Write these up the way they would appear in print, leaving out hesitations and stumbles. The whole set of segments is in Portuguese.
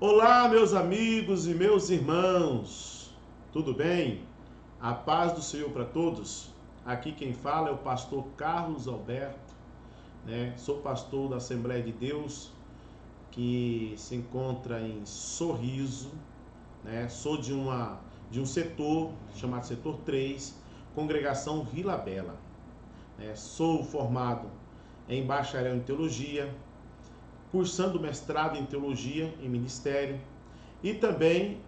Olá, meus amigos e meus irmãos, tudo bem? A paz do Senhor para todos. Aqui quem fala é o pastor Carlos Alberto, Sou pastor da Assembleia de Deus, que se encontra em Sorriso, Sou de um setor chamado Setor 3, Congregação Vila Bela. Sou formado em bacharel em teologia, cursando mestrado em teologia em ministério e também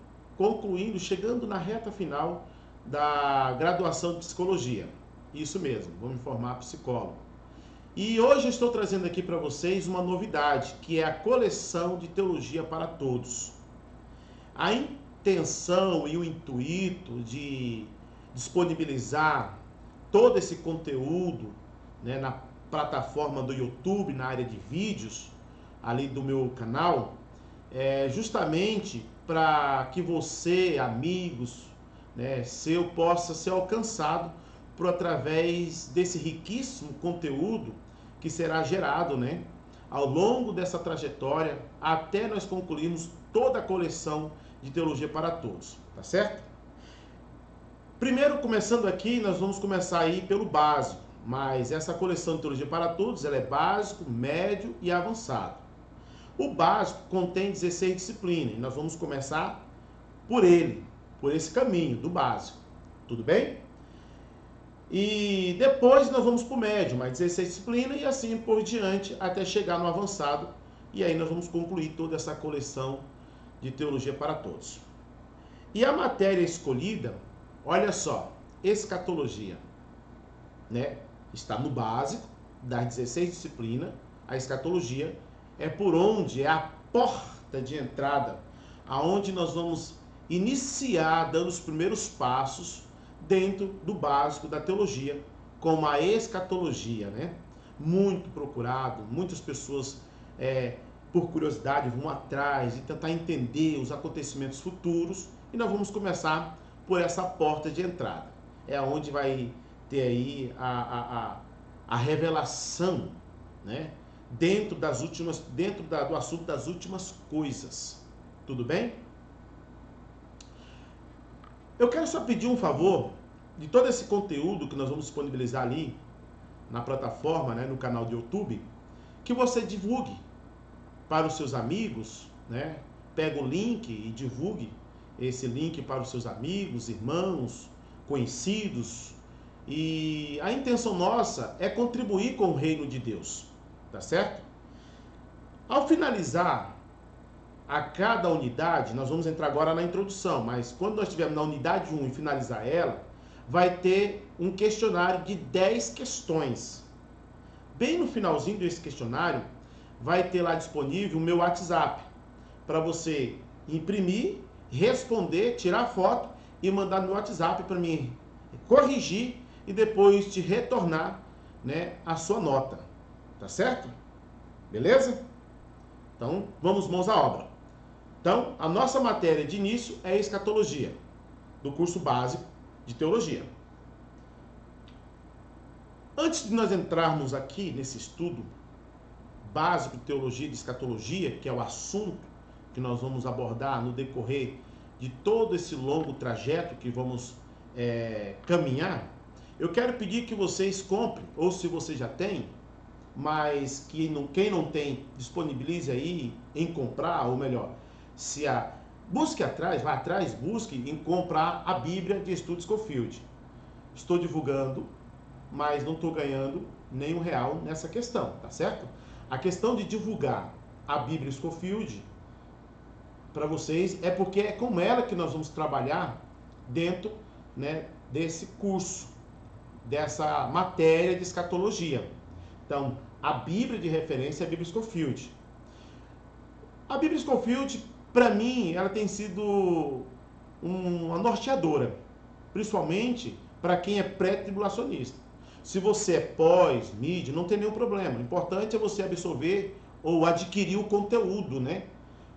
chegando na reta final da graduação de psicologia. Isso mesmo, vou me formar psicólogo. E hoje estou trazendo aqui para vocês uma novidade, que é a coleção de teologia para todos. A intenção e o intuito de disponibilizar todo esse conteúdo, na plataforma do YouTube, na área de vídeos, ali do meu canal, justamente para que você, amigos, seu, possa ser alcançado através desse riquíssimo conteúdo que será gerado, ao longo dessa trajetória, até nós concluirmos toda a coleção de teologia para todos, tá certo? Primeiro, começando aqui, nós vamos começar aí pelo básico, mas essa coleção de teologia para todos, ela é básico, médio e avançado. O básico contém 16 disciplinas e nós vamos começar por esse caminho do básico, tudo bem? E depois nós vamos para o médio, mais 16 disciplinas e assim por diante até chegar no avançado, e aí nós vamos concluir toda essa coleção de teologia para todos. E a matéria escolhida, olha só, escatologia, está no básico das 16 disciplinas. A escatologia é a porta de entrada, aonde nós vamos iniciar dando os primeiros passos dentro do básico da teologia, como a escatologia, Muito procurado, muitas pessoas, por curiosidade, vão atrás e tentar entender os acontecimentos futuros, e nós vamos começar por essa porta de entrada. É onde vai ter aí a revelação, dentro do assunto das últimas coisas. Tudo bem? Eu quero só pedir um favor de todo esse conteúdo que nós vamos disponibilizar ali na plataforma, no canal do YouTube, que você divulgue para os seus amigos, Pega o link e divulgue esse link para os seus amigos, irmãos, conhecidos. E a intenção nossa é contribuir com o reino de Deus, tá certo? Ao finalizar a cada unidade, nós vamos entrar agora na introdução, mas quando nós estivermos na unidade 1 e finalizar ela, vai ter um questionário de 10 questões. Bem no finalzinho desse questionário, vai ter lá disponível o meu WhatsApp, para você imprimir, responder, tirar foto e mandar no meu WhatsApp para mim corrigir e depois te retornar, a sua nota, tá certo? Beleza? Então, vamos mãos à obra. Então, a nossa matéria de início é escatologia, do curso básico de teologia. Antes de nós entrarmos aqui nesse estudo básico de teologia e de escatologia, que é o assunto que nós vamos abordar no decorrer de todo esse longo trajeto que vamos caminhar, eu quero pedir que vocês comprem, ou se você já tem, mas quem não tem, disponibilize aí em comprar, ou melhor, busque atrás, vá atrás, busque em comprar a Bíblia de Estudo Scofield. Estou divulgando, mas não estou ganhando nenhum real nessa questão, tá certo? A questão de divulgar a Bíblia Scofield para vocês é porque é com ela que nós vamos trabalhar dentro, desse curso, dessa matéria de escatologia. Então, a Bíblia de referência é a Bíblia Scofield. A Bíblia Scofield, para mim, ela tem sido uma norteadora, principalmente para quem é pré-tribulacionista. Se você é pós-mídia, não tem nenhum problema. O importante é você absorver ou adquirir o conteúdo,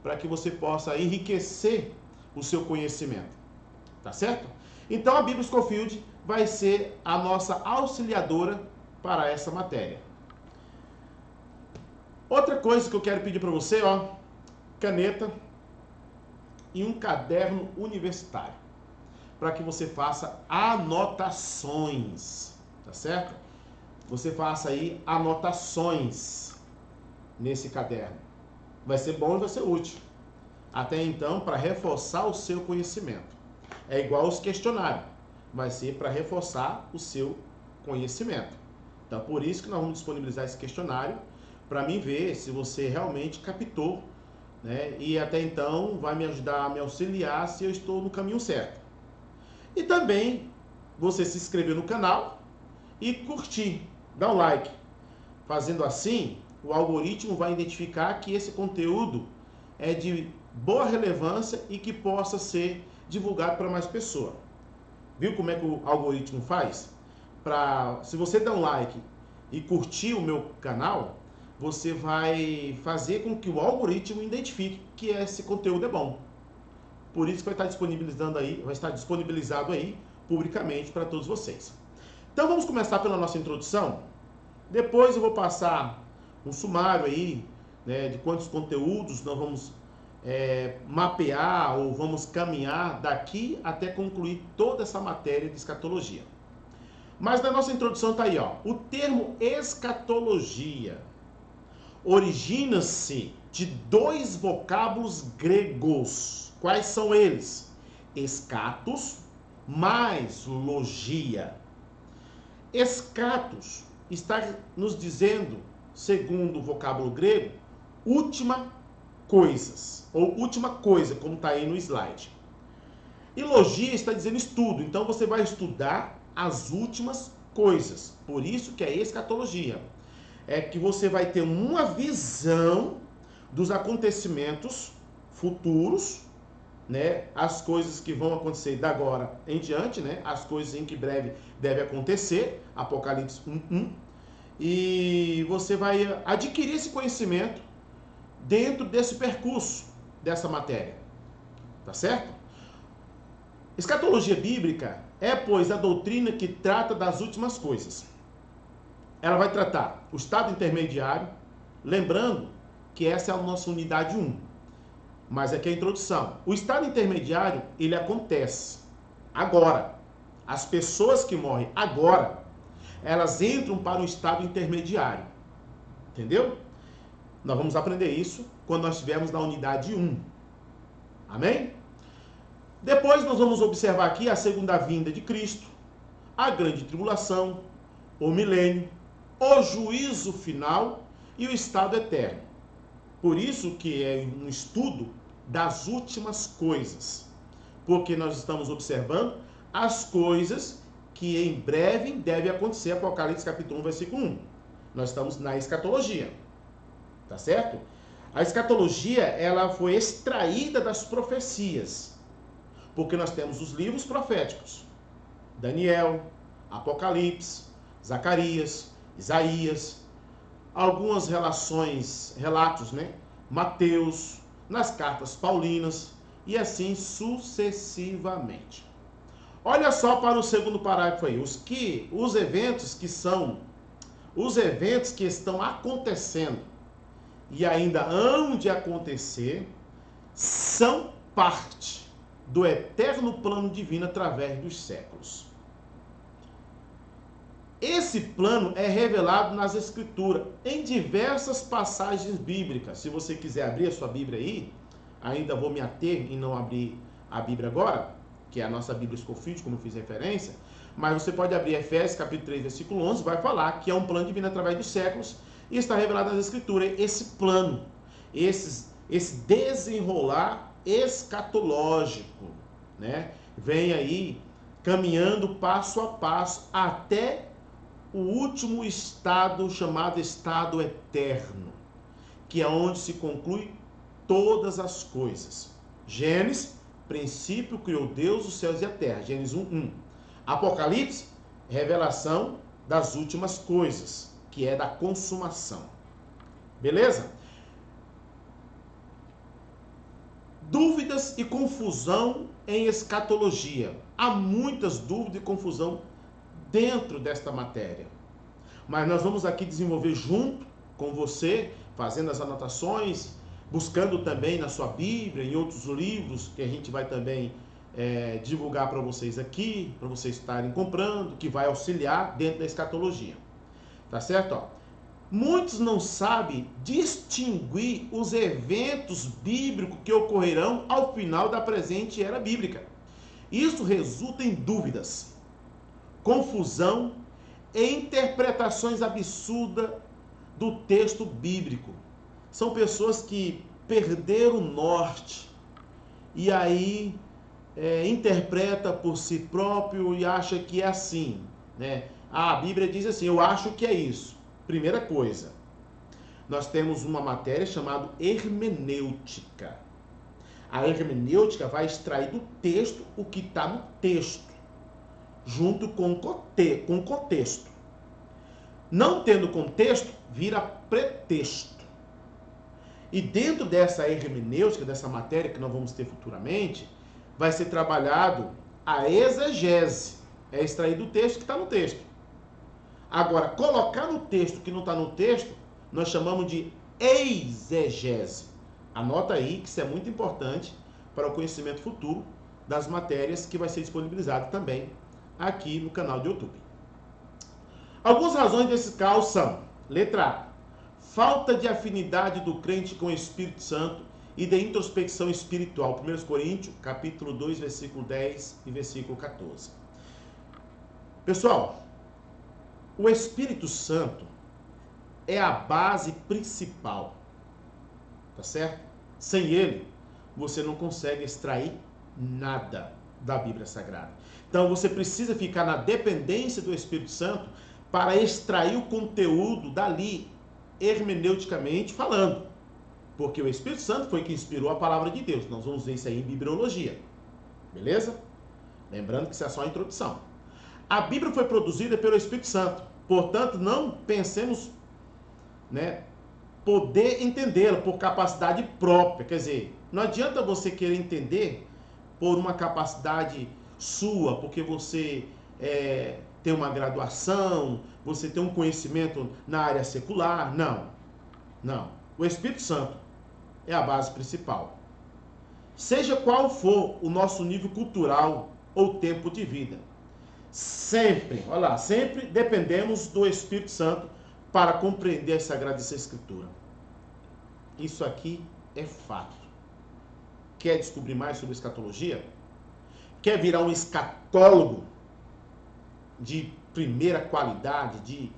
para que você possa enriquecer o seu conhecimento. Tá certo? Então, a Bíblia Scofield vai ser a nossa auxiliadora para essa matéria. Outra coisa que eu quero pedir para você, caneta, e um caderno universitário, para que você faça anotações, tá certo? Você faça aí anotações nesse caderno. Vai ser bom e vai ser útil. Até então, para reforçar o seu conhecimento. É igual aos questionários. Vai ser para reforçar o seu conhecimento. Então, por isso que nós vamos disponibilizar esse questionário, para mim ver se você realmente captou, né? E até então vai me ajudar a me auxiliar se eu estou no caminho certo. E também você se inscrever no canal e curtir, dar um like. Fazendo assim, o algoritmo vai identificar que esse conteúdo é de boa relevância e que possa ser divulgado para mais pessoas. Viu como é que o algoritmo faz? Se você der um like e curtir o meu canal, você vai fazer com que o algoritmo identifique que esse conteúdo é bom. Por isso que vai estar disponibilizado aí publicamente para todos vocês. Então vamos começar pela nossa introdução. Depois eu vou passar um sumário aí, né, de quantos conteúdos nós vamos mapear ou vamos caminhar daqui até concluir toda essa matéria de escatologia. Mas na nossa introdução está aí, ó, o termo escatologia origina-se de dois vocábulos gregos. Quais são eles? Escatos mais logia. Escatos está nos dizendo, segundo o vocábulo grego, última coisas, ou última coisa, como está aí no slide. E logia está dizendo estudo, então você vai estudar as últimas coisas, por isso que é escatologia. É que você vai ter uma visão dos acontecimentos futuros, né? As coisas que vão acontecer da agora em diante, né? As coisas em que breve deve acontecer, Apocalipse 1:1. E você vai adquirir esse conhecimento dentro desse percurso, dessa matéria. Tá certo? Escatologia bíblica é, pois, a doutrina que trata das últimas coisas. Ela vai tratar o estado intermediário, lembrando que essa é a nossa unidade 1. Mas aqui é a introdução. O estado intermediário, ele acontece agora. As pessoas que morrem agora, elas entram para o estado intermediário. Entendeu? Nós vamos aprender isso quando nós estivermos na unidade 1. Amém? Depois nós vamos observar aqui a segunda vinda de Cristo, a grande tribulação, o milênio, o juízo final e o estado eterno. Por isso que é um estudo das últimas coisas. Porque nós estamos observando as coisas que em breve devem acontecer. Apocalipse capítulo 1, versículo 1. Nós estamos na escatologia. Tá certo? A escatologia, ela foi extraída das profecias. Porque nós temos os livros proféticos. Daniel, Apocalipse, Zacarias, Isaías, algumas relatos, né? Mateus, nas cartas paulinas e assim sucessivamente. Olha só para o segundo parágrafo aí, os eventos que estão acontecendo e ainda hão de acontecer são parte do eterno plano divino através dos séculos. Esse plano é revelado nas Escrituras, em diversas passagens bíblicas. Se você quiser abrir a sua Bíblia aí, ainda vou me ater em não abrir a Bíblia agora, que é a nossa Bíblia Scofield, como eu fiz referência, mas você pode abrir Efésios capítulo 3, versículo 11, vai falar que é um plano divino através dos séculos, e está revelado nas Escrituras esse plano, esse desenrolar escatológico, né? Vem aí caminhando passo a passo até o último estado chamado estado eterno, que é onde se conclui todas as coisas. Gênesis, princípio criou Deus os céus e a terra, Gênesis 1:1. Apocalipse, revelação das últimas coisas, que é da consumação. Beleza? Dúvidas e confusão em escatologia. Há muitas dúvidas e confusão dentro desta matéria. Mas nós vamos aqui desenvolver junto com você, fazendo as anotações, buscando também na sua Bíblia, em outros livros que a gente vai também divulgar para vocês aqui, para vocês estarem comprando, que vai auxiliar dentro da escatologia. Tá certo? Ó. Muitos não sabem distinguir os eventos bíblicos que ocorrerão ao final da presente era bíblica. Isso resulta em dúvidas, confusão e interpretações absurdas do texto bíblico. São pessoas que perderam o norte e aí interpreta por si próprio e acha que é assim, né? A Bíblia diz assim, eu acho que é isso. Primeira coisa, nós temos uma matéria chamada hermenêutica. A hermenêutica vai extrair do texto o que está no texto, junto com o contexto. Não tendo contexto, vira pretexto. E dentro dessa hermenêutica, dessa matéria que nós vamos ter futuramente, vai ser trabalhado a exegese, é extrair do texto que está no texto. Agora, colocar no texto que não está no texto, nós chamamos de exegese. Anota aí que isso é muito importante para o conhecimento futuro das matérias que vai ser disponibilizado também aqui no canal do YouTube. Algumas razões desse caos são: letra A, falta de afinidade do crente com o Espírito Santo e de introspecção espiritual. 1 Coríntios, capítulo 2, versículo 10 e versículo 14. Pessoal, o Espírito Santo é a base principal, tá certo? Sem ele, você não consegue extrair nada da Bíblia Sagrada. Então, você precisa ficar na dependência do Espírito Santo para extrair o conteúdo dali, hermeneuticamente falando. Porque o Espírito Santo foi que inspirou a palavra de Deus. Nós vamos ver isso aí em bibliologia. Beleza? Lembrando que isso é só a introdução. A Bíblia foi produzida pelo Espírito Santo. Portanto, não pensemos, poder entendê-la por capacidade própria. Quer dizer, não adianta você querer entender por uma capacidade sua, porque você tem uma graduação, você tem um conhecimento na área secular. Não. O Espírito Santo é a base principal. Seja qual for o nosso nível cultural ou tempo de vida, sempre dependemos do Espírito Santo para compreender a Sagrada Escritura. Isso aqui é fato. Quer descobrir mais sobre escatologia? Quer virar um escatólogo de primeira qualidade, de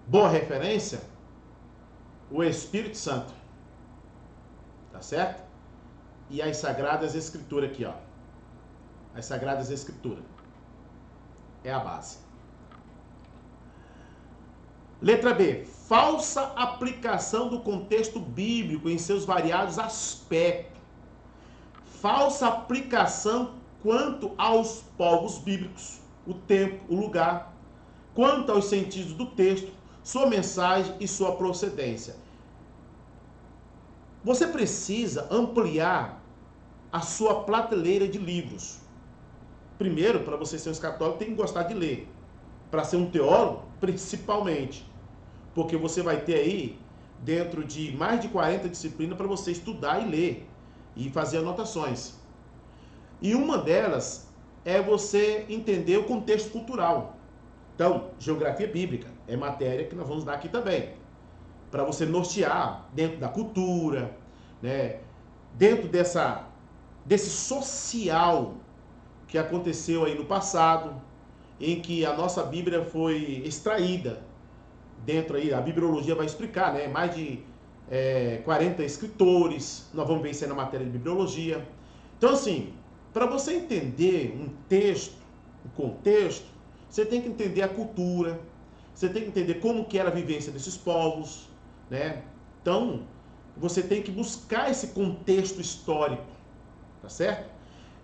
boa referência? O Espírito Santo. Tá certo? E as Sagradas Escrituras aqui, ó. As Sagradas Escrituras. É a base. Letra B. Falsa aplicação do contexto bíblico em seus variados aspectos. Falsa aplicação quanto aos povos bíblicos, o tempo, o lugar, quanto aos sentidos do texto, sua mensagem e sua procedência. Você precisa ampliar a sua prateleira de livros. Primeiro, para você ser um escatólogo, tem que gostar de ler. Para ser um teólogo, principalmente. Porque você vai ter aí, dentro de mais de 40 disciplinas, para você estudar e ler. E fazer anotações. E uma delas é você entender o contexto cultural. Então, geografia bíblica é matéria que nós vamos dar aqui também. Para você nortear dentro da cultura, dentro desse social que aconteceu aí no passado, em que a nossa Bíblia foi extraída. Dentro aí, a bibliologia vai explicar, mais de 40 escritores, nós vamos ver isso aí na matéria de bibliologia. Então, assim, para você entender um texto, um contexto, você tem que entender a cultura, você tem que entender como que era a vivência desses povos, Então, você tem que buscar esse contexto histórico, tá certo?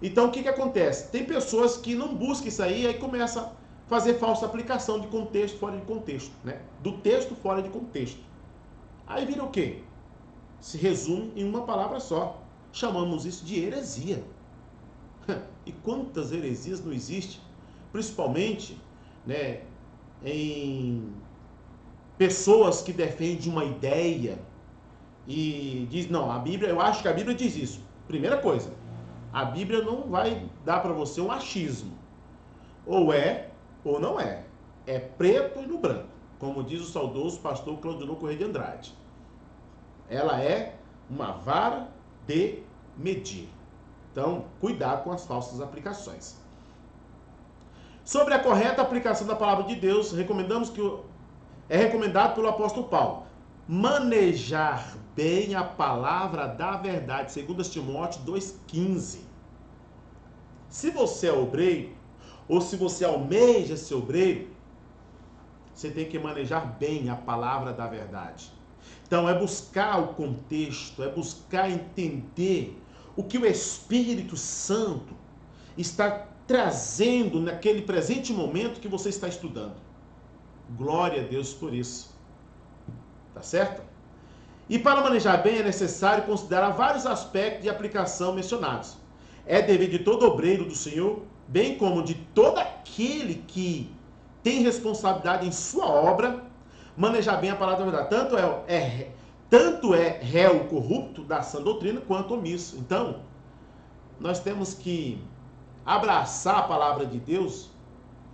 Então, o que acontece? Tem pessoas que não buscam isso aí começa a fazer falsa aplicação de contexto fora de contexto, Do texto fora de contexto. Aí vira o quê? Se resume em uma palavra só. Chamamos isso de heresia. E quantas heresias não existem? Principalmente, em pessoas que defendem uma ideia e diz, não, a Bíblia, eu acho que a Bíblia diz isso. Primeira coisa, a Bíblia não vai dar para você um achismo. Ou é, ou não é. É preto e no branco, como diz o saudoso pastor Claudionor Corrêa de Andrade. Ela é uma vara de medir. Então, cuidado com as falsas aplicações. Sobre a correta aplicação da palavra de Deus, recomendamos que é recomendado pelo apóstolo Paulo manejar bem a palavra da verdade, segundo Timóteo 2,15. Se você é obreiro, ou se você almeja ser obreiro, você tem que manejar bem a palavra da verdade. Então, é buscar o contexto, é buscar entender o que o Espírito Santo está trazendo naquele presente momento que você está estudando. Glória a Deus por isso. Tá certo? E para manejar bem é necessário considerar vários aspectos de aplicação mencionados. É dever de todo obreiro do Senhor, bem como de todo aquele que tem responsabilidade em sua obra, manejar bem a palavra da verdade. Tanto é réu corrupto da sã doutrina, quanto omisso. Então, nós temos que abraçar a palavra de Deus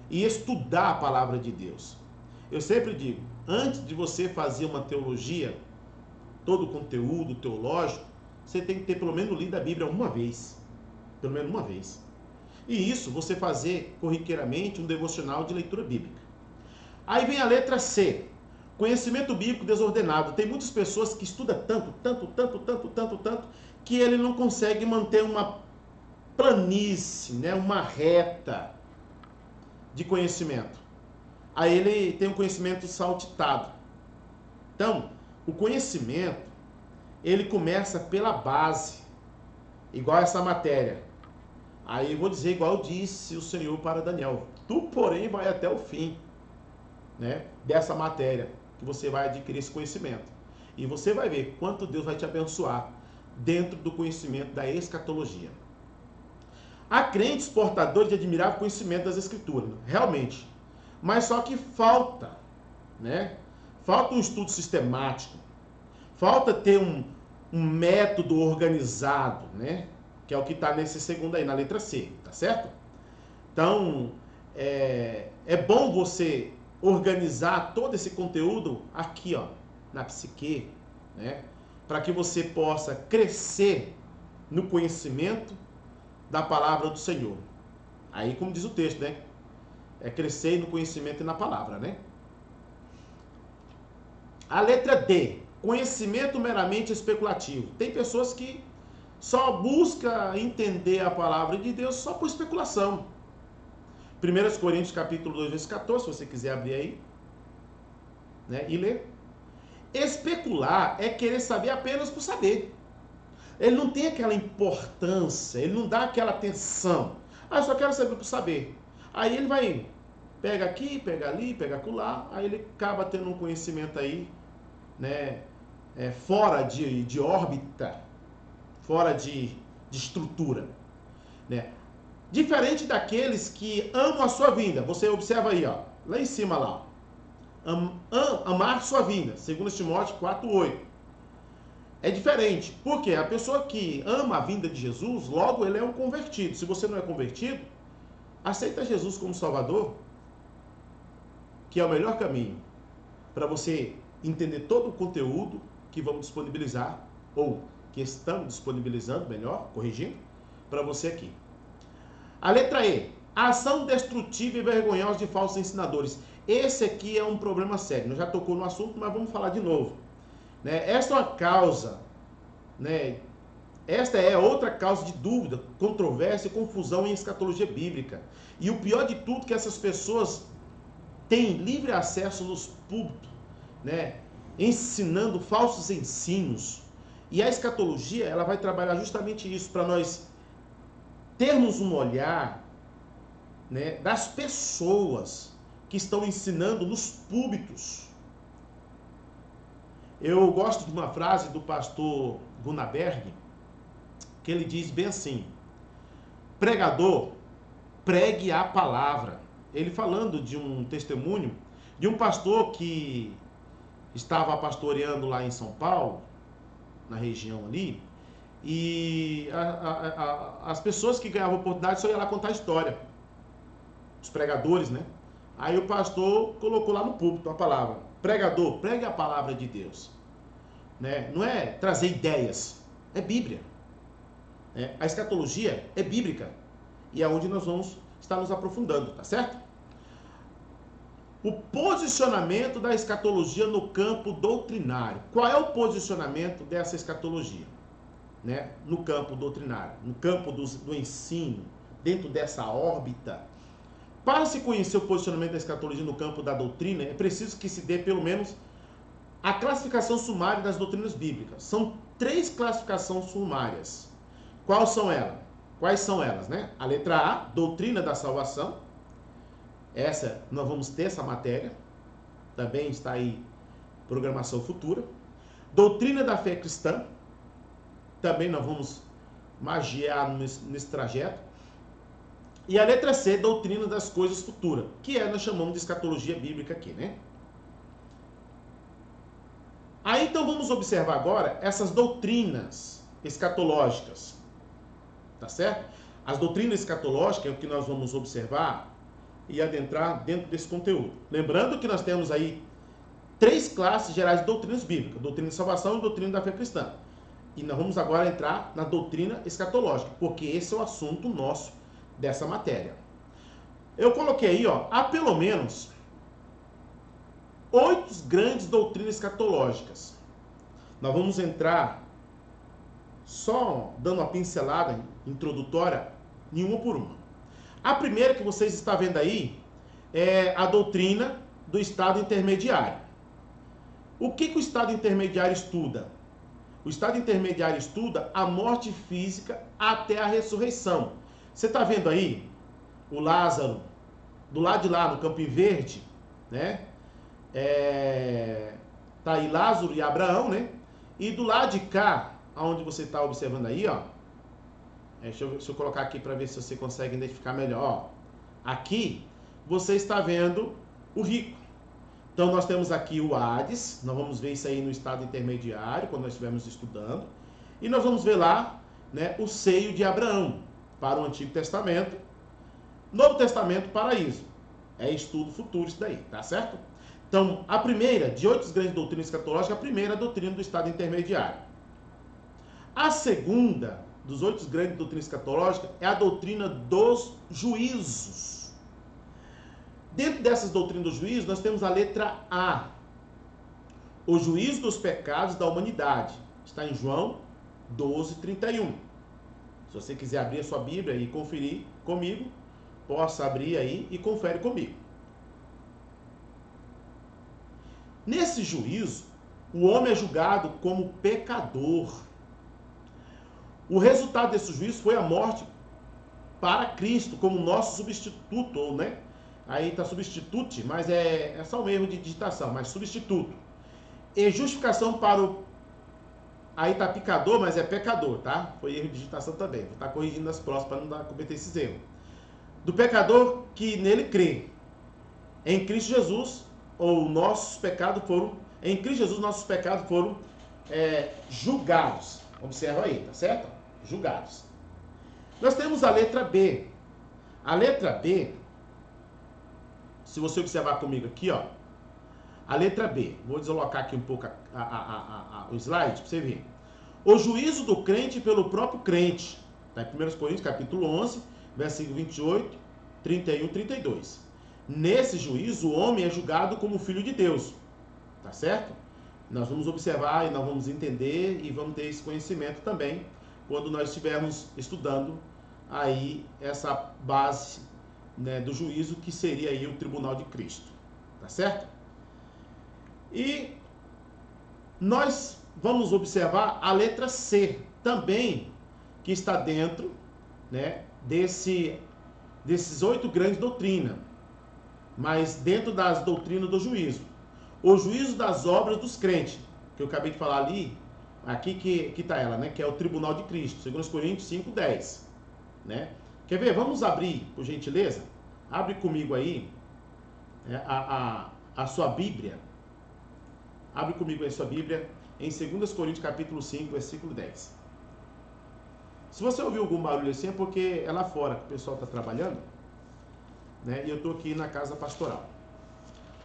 e estudar a palavra de Deus. Eu sempre digo, antes de você fazer uma teologia, todo o conteúdo teológico, você tem que ter pelo menos lido a Bíblia uma vez. Pelo menos uma vez. E isso você fazer corriqueiramente um devocional de leitura bíblica. Aí vem a letra C. Conhecimento bíblico desordenado. Tem muitas pessoas que estudam tanto, que ele não consegue manter uma planície, né? Uma reta de conhecimento. Aí ele tem um conhecimento saltitado. Então, o conhecimento, ele começa pela base, igual essa matéria. Aí eu vou dizer igual disse o Senhor para Daniel: tu, porém, vai até o fim, né, dessa matéria, que você vai adquirir esse conhecimento. E você vai ver quanto Deus vai te abençoar dentro do conhecimento da escatologia. Há crentes portadores de admirável conhecimento das Escrituras, realmente. Mas só que falta, né? Falta um estudo sistemático. Falta ter um método organizado, né? Que é o que está nesse segundo aí, na letra C, tá certo? Então, é bom você organizar todo esse conteúdo aqui, ó, na psique, né? Para que você possa crescer no conhecimento da palavra do Senhor. Aí, como diz o texto, né? É crescer no conhecimento e na palavra, né? A letra D, conhecimento meramente especulativo. Tem pessoas que só buscam entender a palavra de Deus só por especulação. 1 Coríntios capítulo 2, verso 14, se você quiser abrir aí, né, e ler. Especular é querer saber apenas por saber. Ele não tem aquela importância, ele não dá aquela atenção. Ah, eu só quero saber por saber. Aí ele vai, pega aqui, pega ali, pega acolá, aí ele acaba tendo um conhecimento aí, né, fora de órbita, fora de estrutura, né? Diferente daqueles que amam a sua vinda. Você observa aí, ó, lá em cima lá, amar sua vinda, segundo Timóteo 4:8. É diferente, porque a pessoa que ama a vinda de Jesus, logo ele é um convertido. Se você não é convertido, aceita Jesus como Salvador, que é o melhor caminho para você entender todo o conteúdo que vamos disponibilizar, ou que estamos disponibilizando, melhor, corrigindo, para você aqui. A letra E, ação destrutiva e vergonhosa de falsos ensinadores. Esse aqui é um problema sério. Nós já tocou no assunto, mas vamos falar de novo. Né? Esta é uma causa, né? Esta é outra causa de dúvida, controvérsia e confusão em escatologia bíblica. E o pior de tudo é que essas pessoas têm livre acesso nos púlpitos, né? Ensinando falsos ensinos. E a escatologia, ela vai trabalhar justamente isso, para nós termos um olhar, né, das pessoas que estão ensinando nos púlpitos. Eu gosto de uma frase do pastor Gunaberg, que ele diz bem assim: pregador, pregue a palavra. Ele falando de um testemunho de um pastor que estava pastoreando lá em São Paulo, na região ali, e as pessoas que ganhavam oportunidade só iam lá contar a história. Os pregadores, né? Aí o pastor colocou lá no púlpito a palavra: pregador, pregue a palavra de Deus. Né? Não é trazer ideias, é Bíblia. Né? A escatologia é bíblica. E é onde nós vamos estar nos aprofundando, tá certo? O posicionamento da escatologia no campo doutrinário. Qual é o posicionamento dessa escatologia? Né? No campo doutrinário, no campo do ensino, dentro dessa órbita. Para se conhecer o posicionamento da escatologia no campo da doutrina, é preciso que se dê pelo menos a classificação sumária das doutrinas bíblicas. São 3 classificações sumárias. Quais são elas, né? A letra A, doutrina da salvação. Essa, nós vamos ter essa matéria. Também está aí, programação futura. Doutrina da fé cristã. Também nós vamos magiar nesse trajeto. E a letra C, doutrina das coisas futuras, que nós chamamos de escatologia bíblica aqui, né? Aí então vamos observar agora essas doutrinas escatológicas, tá certo? As doutrinas escatológicas é o que nós vamos observar e adentrar dentro desse conteúdo. Lembrando que nós temos aí 3 classes gerais de doutrinas bíblicas: doutrina de salvação e doutrina da fé cristã. E nós vamos agora entrar na doutrina escatológica, porque esse é o assunto nosso dessa matéria. Eu coloquei aí, há pelo menos 8 grandes doutrinas escatológicas. Nós vamos entrar só dando uma pincelada introdutória em uma por uma. A primeira que vocês estão vendo aí é a doutrina do estado intermediário. O que o estado intermediário estuda? O estado intermediário estuda a morte física até a ressurreição. Você está vendo aí o Lázaro, do lado de lá, no Campinho Verde, né? Tá aí Lázaro e Abraão, né? E do lado de cá, onde você está observando aí, deixa eu colocar aqui para ver se você consegue identificar melhor. Aqui, você está vendo o rico. Então, nós temos aqui o Hades. Nós vamos ver isso aí no estado intermediário, quando nós estivermos estudando. E nós vamos ver lá, né, o seio de Abraão, para o Antigo Testamento. Novo Testamento, paraíso. É estudo futuro isso daí, tá certo? Então, a primeira, de 8 grandes doutrinas escatológicas, a primeira é a doutrina do estado intermediário. A segunda, dos 8 grandes doutrinas escatológicas, é a doutrina dos juízos. Dentro dessas doutrinas dos juízos, nós temos a letra A. O juízo dos pecados da humanidade. Está em João 12:31. Se você quiser abrir a sua Bíblia e conferir comigo, possa abrir aí e confere comigo. Nesse juízo, o homem é julgado como pecador. O resultado desse juízo foi a morte para Cristo, como nosso substituto, né? Aí está substitute, mas é só um erro de digitação, mas substituto. E justificação para o... Aí está pecador, mas é pecador, tá? Foi erro de digitação também. Vou estar corrigindo nas próximas para não cometer esses erros. Do pecador que nele crê. Em Cristo Jesus, nossos pecados foram... Em Cristo Jesus, nossos pecados foram julgados. Observa aí, tá certo? Julgados. Nós temos a letra B. A letra B, se você observar comigo aqui, a letra B. Vou deslocar aqui um pouco o slide para você ver. O juízo do crente pelo próprio crente. Está em 1 Coríntios, capítulo 11, versículo 28, 31 e 32. Nesse juízo, o homem é julgado como filho de Deus. Tá certo? Nós vamos observar e nós vamos entender e vamos ter esse conhecimento também quando nós estivermos estudando aí essa base, né, do juízo, que seria aí o tribunal de Cristo. Tá certo? E nós vamos observar a letra C também, que está dentro, né, desses 8 grandes doutrinas, mas dentro das doutrinas do juízo. O juízo das obras dos crentes, que eu acabei de falar ali, aqui que está ela, né, que é o tribunal de Cristo, 2 Coríntios 5:10, né? Quer ver? Vamos abrir, por gentileza? Abre comigo aí a sua Bíblia Abre comigo aí sua Bíblia em 2 Coríntios capítulo 5, versículo 10. Se você ouviu algum barulho assim é porque é lá fora que o pessoal está trabalhando, né? E eu estou aqui na casa pastoral.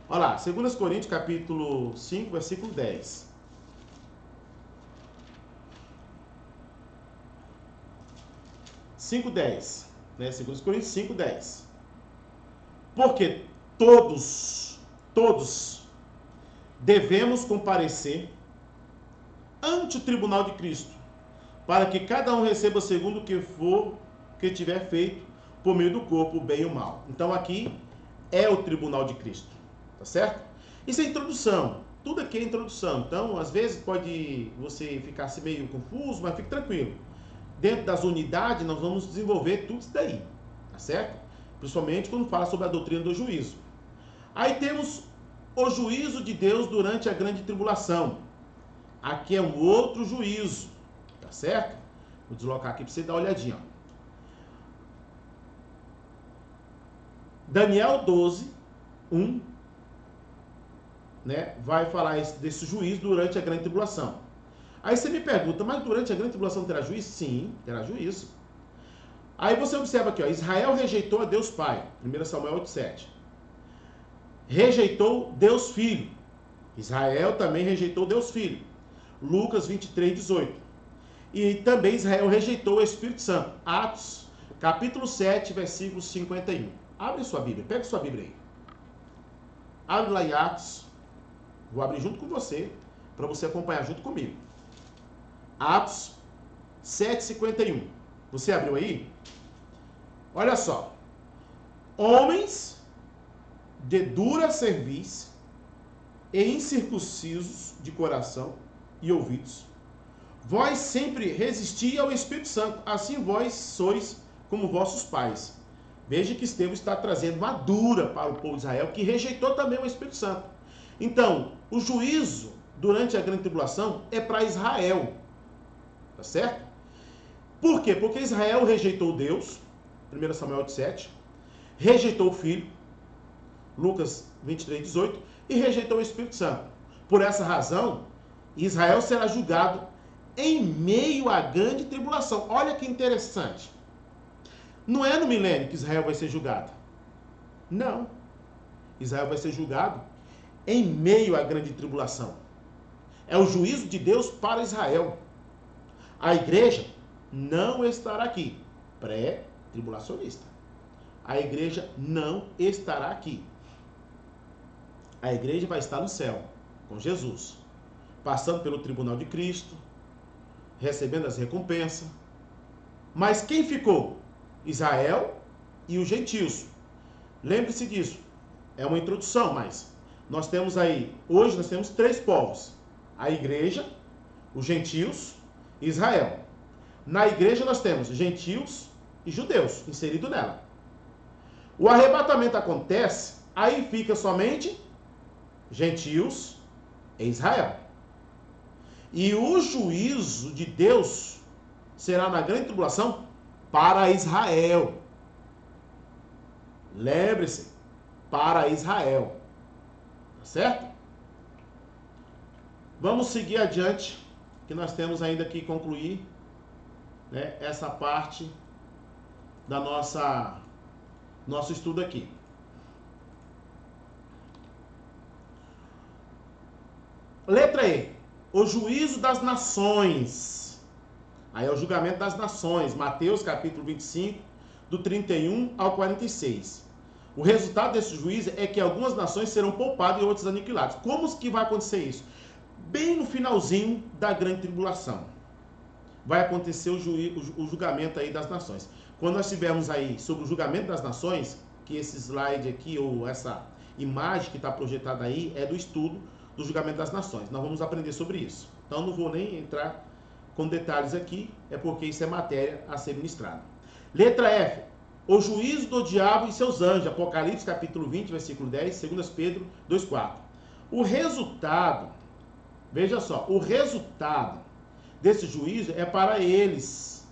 Olha lá, 2 Coríntios capítulo 5, versículo 10. 5:10, né? 2 Coríntios 5:10. Porque todos devemos comparecer ante o tribunal de Cristo, para que cada um receba segundo o que tiver feito por meio do corpo, o bem e o mal. Então aqui é o tribunal de Cristo, tá certo? Isso é introdução, tudo aqui é introdução. Então, às vezes pode você ficar assim meio confuso, mas fique tranquilo. Dentro das unidades, nós vamos desenvolver tudo isso daí, tá certo? Principalmente quando fala sobre a doutrina do juízo. Aí temos o juízo de Deus durante a grande tribulação. Aqui é um outro juízo, tá certo? Vou deslocar aqui para você dar uma olhadinha. Daniel 12, 1, né, vai falar desse juízo durante a grande tribulação. Aí você me pergunta, mas durante a grande tribulação terá juízo? Sim, terá juízo. Aí você observa aqui, ó, Israel rejeitou a Deus Pai, 1 Samuel 8:7. Rejeitou Deus Filho. Israel também rejeitou Deus Filho. Lucas 23:18. E também Israel rejeitou o Espírito Santo. Atos, capítulo 7, versículo 51. Abre sua Bíblia, pega sua Bíblia aí. Abre lá em Atos. Vou abrir junto com você, para você acompanhar junto comigo. Atos 7:51. Você abriu aí? Olha só. Homens de dura cerviz e incircuncisos de coração e ouvidos, vós sempre resisti ao Espírito Santo, assim vós sois como vossos pais. Veja que Estevão está trazendo uma dura para o povo de Israel, que rejeitou também o Espírito Santo. Então, o juízo durante a grande tribulação é para Israel, tá certo? Por quê? Porque Israel rejeitou Deus, 1 Samuel 8:7, rejeitou o Filho, Lucas 23:18, e rejeitou o Espírito Santo. Por essa razão, Israel será julgado em meio à grande tribulação. Olha que interessante. Não é no milênio que Israel vai ser julgado. Não. Israel vai ser julgado em meio à grande tribulação. É o juízo de Deus para Israel. A igreja não estará aqui. Pré-tribulacionista. A igreja não estará aqui. A igreja vai estar no céu, com Jesus, passando pelo tribunal de Cristo, recebendo as recompensas. Mas quem ficou? Israel e os gentios. Lembre-se disso. É uma introdução, mas nós temos aí, hoje nós temos 3 povos. A igreja, os gentios e Israel. Na igreja nós temos gentios e judeus inseridos nela. O arrebatamento acontece, aí fica somente gentios e Israel. E o juízo de Deus será na grande tribulação para Israel. Lembre-se, para Israel. Tá certo? Vamos seguir adiante, que nós temos ainda que concluir, né, essa parte da nosso estudo aqui. Letra E. O juízo das nações. Aí é o julgamento das nações. Mateus capítulo 25, do 31 ao 46. O resultado desse juízo é que algumas nações serão poupadas e outras aniquiladas. Como que vai acontecer isso? Bem no finalzinho da grande tribulação. Vai acontecer o julgamento aí das nações. Quando nós tivermos aí sobre o julgamento das nações, que esse slide aqui, ou essa imagem que está projetada aí, é do estudo do julgamento das nações. Nós vamos aprender sobre isso. Então não vou nem entrar com detalhes aqui, é porque isso é matéria a ser ministrada. Letra F. O juízo do diabo e seus anjos. Apocalipse capítulo 20, versículo 10, 2 Pedro 2,4. O resultado, veja só, o resultado desse juízo é para eles.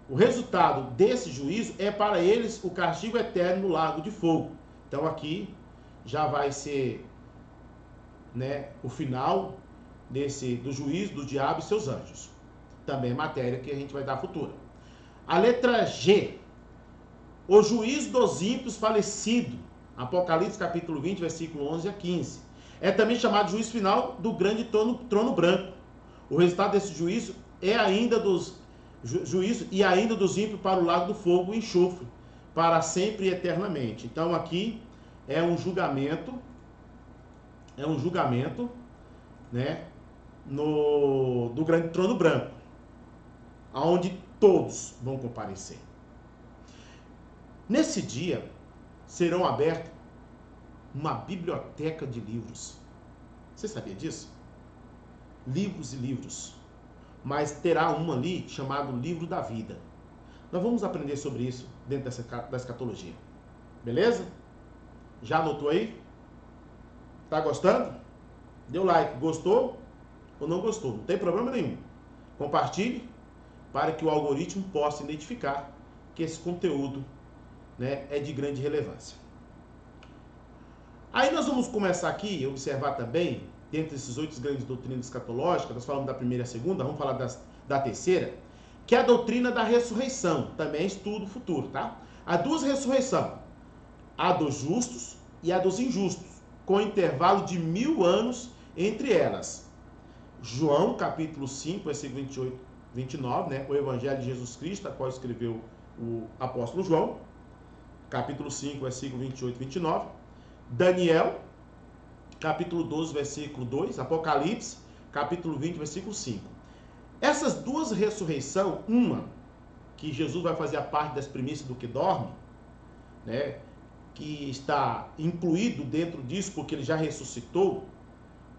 O resultado desse juízo é para eles o castigo eterno no lago de fogo. Então aqui já vai ser né, o final do juízo do diabo e seus anjos. Também é matéria que a gente vai dar futura. A letra G, o juízo dos ímpios falecidos. Apocalipse capítulo 20, versículo 11 a 15. É também chamado juízo final do grande trono branco. O resultado desse juízo é ainda juízo e ainda dos ímpios para o lago do fogo e enxofre, para sempre e eternamente. Então aqui é um julgamento, né, do grande trono branco, aonde todos vão comparecer. Nesse dia serão abertas uma biblioteca de livros. Você sabia disso? Livros e livros. Mas terá uma ali chamado Livro da Vida. Nós vamos aprender sobre isso dentro da escatologia. Beleza? Já anotou aí? Tá gostando? Deu like. Gostou ou não gostou? Não tem problema nenhum. Compartilhe para que o algoritmo possa identificar que esse conteúdo, né, é de grande relevância. Aí nós vamos começar aqui a observar também, dentro desses 8 grandes doutrinas escatológicas, nós falamos da primeira e a segunda, vamos falar da terceira, que é a doutrina da ressurreição, também é estudo futuro, tá? Há duas ressurreições, a dos justos e a dos injustos, com intervalo de 1000 anos entre elas. João, capítulo 5, versículo 28, 29, né? O Evangelho de Jesus Cristo, a qual escreveu o apóstolo João, capítulo 5, versículo 28 e 29. Daniel, capítulo 12, versículo 2. Apocalipse, capítulo 20, versículo 5. Essas duas ressurreições, uma que Jesus vai fazer a parte das primícias do que dorme, né, que está incluído dentro disso porque ele já ressuscitou,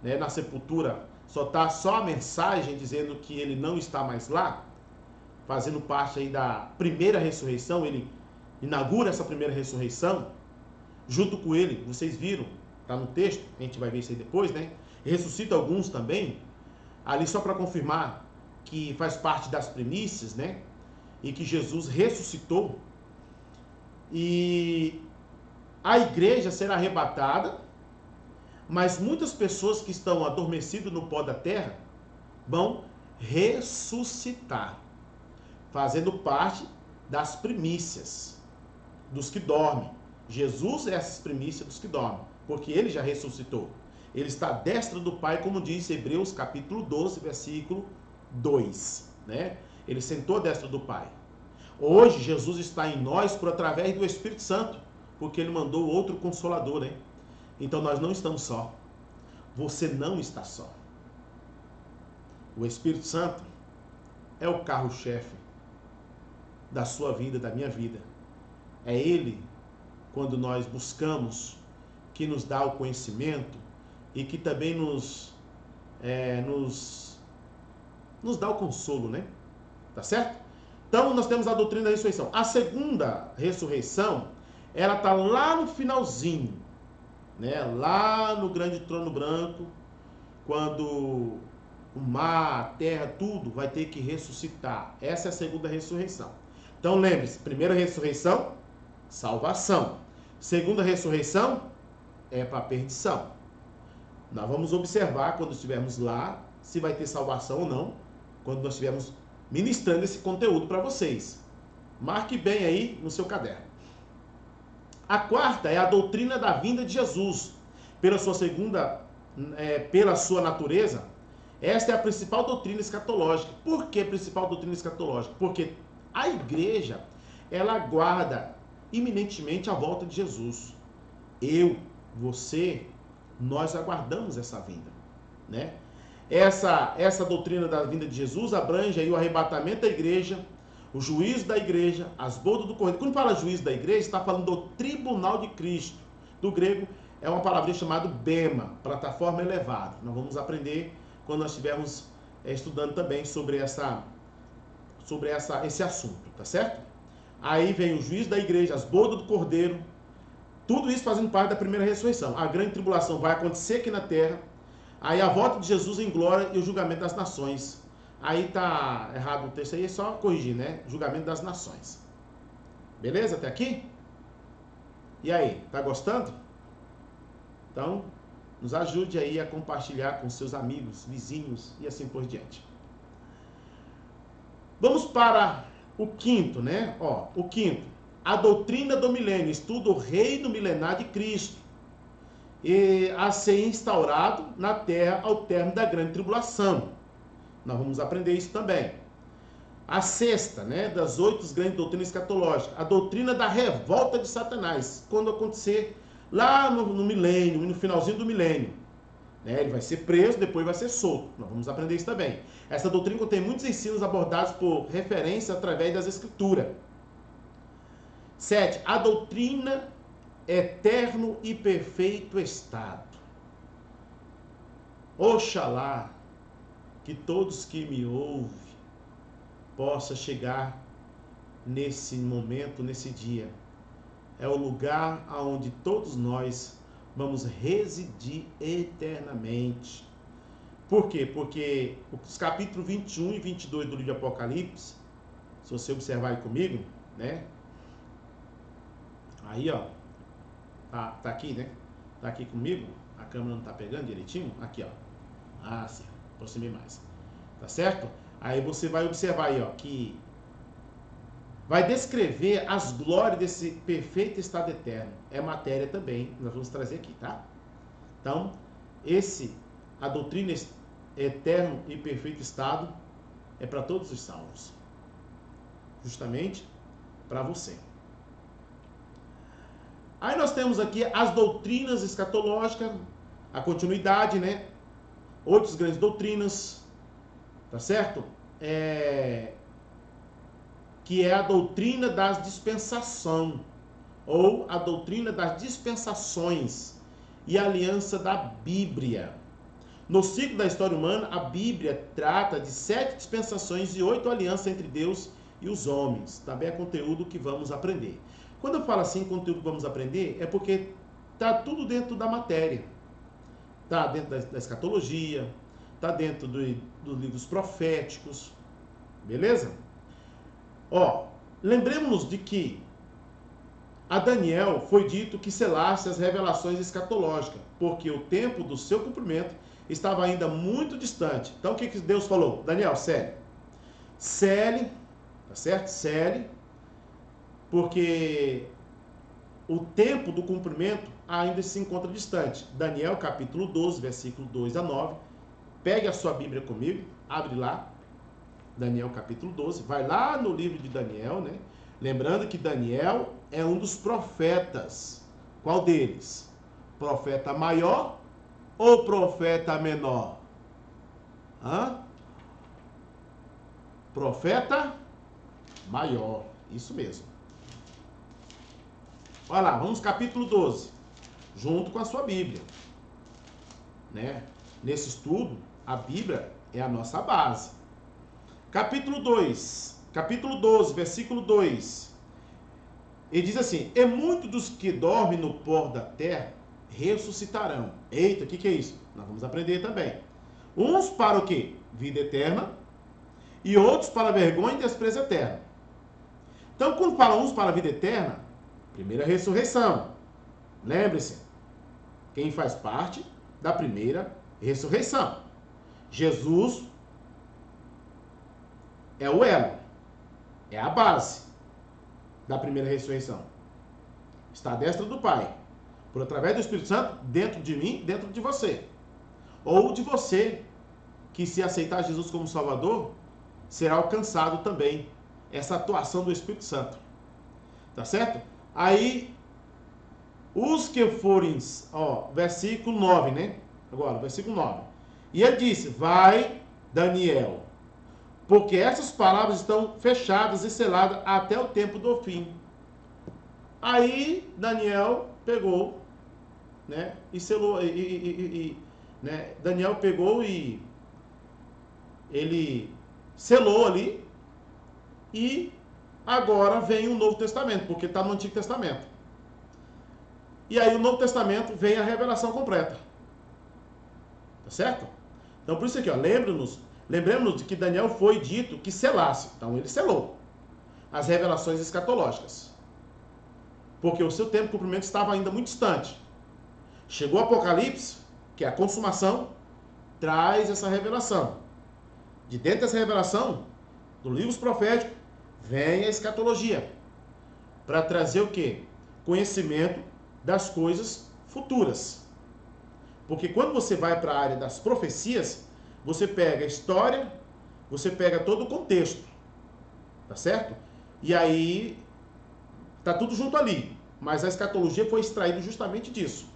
né, na sepultura só a mensagem dizendo que ele não está mais lá, fazendo parte aí da primeira ressurreição. Ele inaugura essa primeira ressurreição. Junto com ele, vocês viram, está no texto, a gente vai ver isso aí depois, né? Ressuscita alguns também, ali só para confirmar que faz parte das primícias, né? E que Jesus ressuscitou. E a igreja será arrebatada, mas muitas pessoas que estão adormecidas no pó da terra vão ressuscitar, fazendo parte das primícias, dos que dormem. Jesus é essas primícias dos que dormem, porque ele já ressuscitou. Ele está à destra do Pai, como diz Hebreus capítulo 12, versículo 2. Né? Ele sentou à destra do Pai. Hoje, Jesus está em nós por através do Espírito Santo, porque ele mandou outro Consolador. Né? Então nós não estamos só. Você não está só. O Espírito Santo é o carro-chefe da sua vida, da minha vida. É ele, quando nós buscamos, que nos dá o conhecimento e que também nos dá o consolo, né? Tá certo? Então, nós temos a doutrina da ressurreição. A segunda ressurreição, ela está lá no finalzinho, né? Lá no grande trono branco, quando o mar, a terra, tudo vai ter que ressuscitar. Essa é a segunda ressurreição. Então, lembre-se, primeira ressurreição, salvação. Segunda ressurreição é para a perdição. Nós vamos observar quando estivermos lá se vai ter salvação ou não, quando nós estivermos ministrando esse conteúdo para vocês. Marque bem aí no seu caderno. A quarta é a doutrina da vinda de Jesus. Pela sua natureza, esta é a principal doutrina escatológica. Por que principal doutrina escatológica? Porque a igreja, ela aguarda iminentemente a volta de Jesus. Eu, você, nós aguardamos essa vinda, né? Essa doutrina da vinda de Jesus abrange aí o arrebatamento da igreja, o juízo da igreja, as bodas do cordeiro. Quando fala juízo da igreja, está falando do tribunal de Cristo. Do grego é uma palavrinha chamada bema, plataforma elevada. Nós vamos aprender quando nós estivermos estudando também sobre esse assunto, tá certo? Aí vem o juízo da igreja, as bodas do cordeiro, tudo isso fazendo parte da primeira ressurreição. A grande tribulação vai acontecer aqui na terra, aí a volta de Jesus em glória e o julgamento das nações. Aí tá errado o texto aí, é só corrigir, né? Julgamento das nações. Beleza? Até aqui? E aí, tá gostando? Então, nos ajude aí a compartilhar com seus amigos, vizinhos e assim por diante. Vamos para o quinto, né? O quinto, a doutrina do milênio, estuda o reino milenar de Cristo, e a ser instaurado na terra ao término da grande tribulação. Nós vamos aprender isso também. A sexta, né, das 8 grandes doutrinas escatológicas, a doutrina da revolta de Satanás, quando acontecer lá no milênio, no finalzinho do milênio. Ele vai ser preso, depois vai ser solto. Nós vamos aprender isso também. Essa doutrina contém muitos ensinos abordados por referência através das escrituras. 7. A doutrina eterno e perfeito estado. Oxalá que todos que me ouvem possam chegar nesse momento, nesse dia. É o lugar onde todos nós vamos residir eternamente. Por quê? Porque os capítulos 21 e 22 do livro de Apocalipse, se você observar aí comigo, né? Aí, ó, tá aqui, né? Tá aqui comigo, a câmera não tá pegando direitinho? Aqui, ó. Ah, sim, aproximei mais. Tá certo? Aí você vai observar aí, ó, que vai descrever as glórias desse perfeito estado eterno. É matéria também, nós vamos trazer aqui, tá? Então, a doutrina eterno e perfeito estado é para todos os salvos. Justamente para você. Aí nós temos aqui as doutrinas escatológicas, a continuidade, né? 8 grandes doutrinas, tá certo? Que é a doutrina das dispensação, ou a doutrina das dispensações e a aliança da Bíblia. No ciclo da história humana, a Bíblia trata de 7 dispensações e 8 alianças entre Deus e os homens. Também é conteúdo que vamos aprender. Quando eu falo assim, conteúdo que vamos aprender, é porque está tudo dentro da matéria. Está dentro da escatologia, está dentro dos livros proféticos, beleza? Lembremos-nos de que a Daniel foi dito que selasse as revelações escatológicas, porque o tempo do seu cumprimento estava ainda muito distante. Então o que Deus falou? Daniel, cele, tá certo? Cele, porque o tempo do cumprimento ainda se encontra distante. Daniel capítulo 12, versículo 2 a 9. Pegue a sua Bíblia comigo, abre lá. Daniel capítulo 12, vai lá no livro de Daniel, né? Lembrando que Daniel é um dos profetas. Qual deles? Profeta maior ou profeta menor? Profeta maior, isso mesmo. Olha lá, vamos capítulo 12, junto com a sua Bíblia, né? Nesse estudo, a Bíblia é a nossa base. Capítulo 12, versículo 2. Ele diz assim: e muitos dos que dormem no pó da terra ressuscitarão. Eita, o que é isso? Nós vamos aprender também. Uns para o quê? Vida eterna. E outros para vergonha e desprezo eterno. Então, quando fala uns para a vida eterna, primeira ressurreição. Lembre-se, quem faz parte da primeira ressurreição. Jesus é o elo, é a base da primeira ressurreição. Está à destra do Pai, por através do Espírito Santo, dentro de mim, dentro de você. Ou de você, que se aceitar Jesus como Salvador, será alcançado também essa atuação do Espírito Santo. Tá certo? Aí, os que forem, versículo 9, né? Agora, versículo 9. E ele disse: vai, Daniel, porque essas palavras estão fechadas e seladas até o tempo do fim. Aí, Daniel pegou, né? E selou, né? Daniel pegou e ele selou ali. E agora vem o Novo Testamento, porque está no Antigo Testamento. E aí o Novo Testamento vem a revelação completa. Tá certo? Então por isso aqui, lembremos de que Daniel foi dito que selasse. Então ele selou as revelações escatológicas. Porque o seu tempo de cumprimento estava ainda muito distante. Chegou o Apocalipse, que é a consumação, traz essa revelação. De dentro dessa revelação, do livro profético, vem a escatologia. Para trazer o quê? Conhecimento das coisas futuras. Porque quando você vai para a área das profecias, você pega a história, você pega todo o contexto. Tá certo? E aí, tá tudo junto ali. Mas a escatologia foi extraída justamente disso.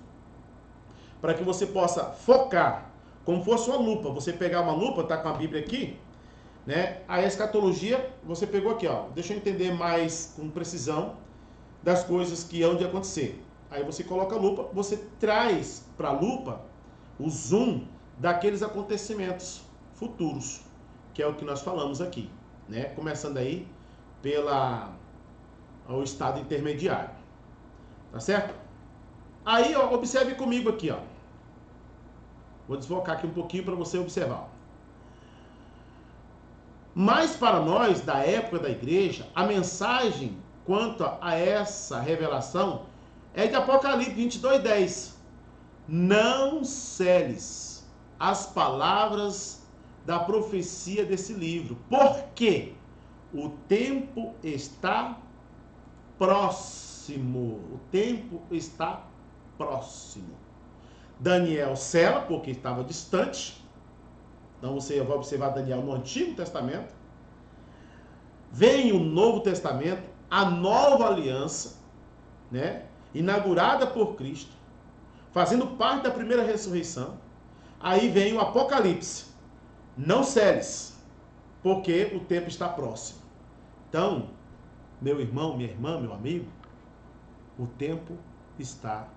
Para que você possa focar, como fosse uma lupa. Você pegar uma lupa, tá com a Bíblia aqui, né? A escatologia, você pegou aqui, ó. Deixa eu entender mais com precisão das coisas que hão de acontecer. Aí você coloca a lupa, você traz para a lupa o zoom daqueles acontecimentos futuros, que é o que nós falamos aqui, né? Começando aí o estado intermediário. Tá certo? Aí, ó, observe comigo aqui, ó. Vou desfocar aqui um pouquinho para você observar. Mas para nós, da época da igreja, a mensagem quanto a essa revelação é de Apocalipse 22:10. Não celes as palavras da profecia desse livro, porque o tempo está próximo. O tempo está próximo. Daniel cela, porque estava distante. Então você vai observar Daniel no Antigo Testamento. Vem o Novo Testamento, a nova aliança, né? Inaugurada por Cristo, fazendo parte da primeira ressurreição. Aí vem o Apocalipse. Não celes, porque o tempo está próximo. Então, meu irmão, minha irmã, meu amigo, o tempo está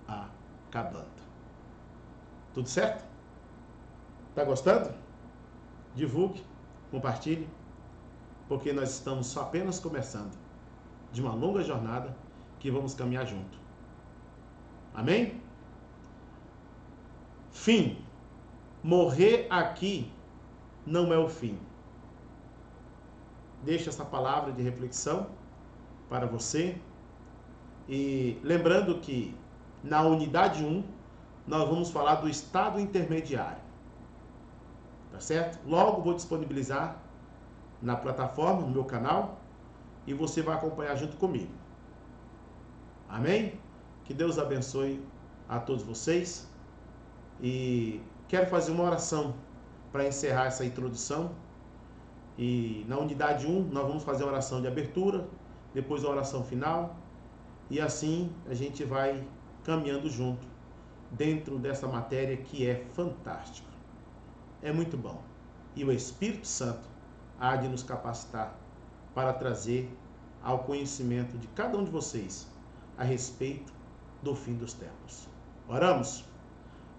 acabando. Tudo certo? Tá gostando? Divulgue, compartilhe, porque nós estamos só apenas começando de uma longa jornada que vamos caminhar junto. Amém? Fim. Morrer aqui não é o fim. Deixo essa palavra de reflexão para você. E lembrando que na unidade 1, nós vamos falar do estado intermediário. Tá certo? Logo vou disponibilizar na plataforma, no meu canal, e você vai acompanhar junto comigo. Amém? Que Deus abençoe a todos vocês. E quero fazer uma oração para encerrar essa introdução. E na unidade 1, nós vamos fazer a oração de abertura, depois a oração final, e assim a gente vai caminhando junto dentro dessa matéria que é fantástica. É muito bom. E o Espírito Santo há de nos capacitar para trazer ao conhecimento de cada um de vocês a respeito do fim dos tempos. Oramos?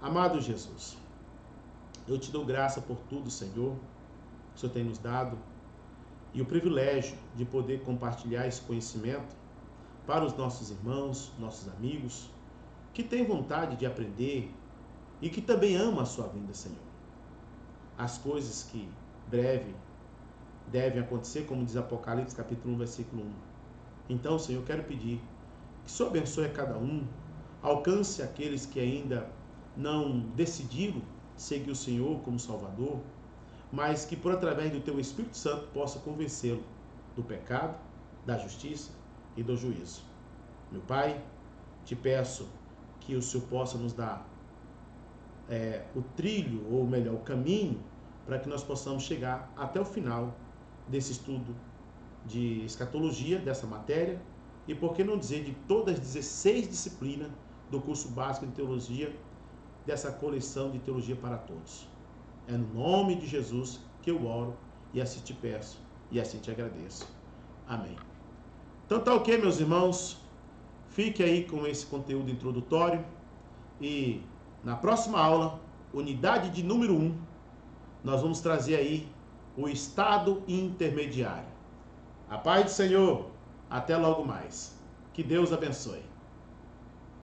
Amado Jesus, eu te dou graça por tudo, Senhor, que o Senhor tem nos dado, e o privilégio de poder compartilhar esse conhecimento para os nossos irmãos, nossos amigos, que têm vontade de aprender e que também amam a sua vinda, Senhor. As coisas que breve devem acontecer, como diz Apocalipse capítulo 1, versículo 1. Então, Senhor, eu quero pedir que o Senhor abençoe a cada um, alcance aqueles que ainda não decidiram seguir o Senhor como Salvador, mas que por através do Teu Espírito Santo possa convencê-lo do pecado, da justiça e do juízo. Meu Pai, te peço que o Senhor possa nos dar o trilho, ou melhor, o caminho, para que nós possamos chegar até o final desse estudo de escatologia, dessa matéria, e por que não dizer de todas as 16 disciplinas do curso básico de teologia, dessa coleção de teologia para todos. É no nome de Jesus que eu oro, e assim te peço, e assim te agradeço. Amém. Então tá ok, meus irmãos, fique aí com esse conteúdo introdutório, e na próxima aula, unidade de número 1, nós vamos trazer aí o estado intermediário. A paz do Senhor, até logo mais. Que Deus abençoe.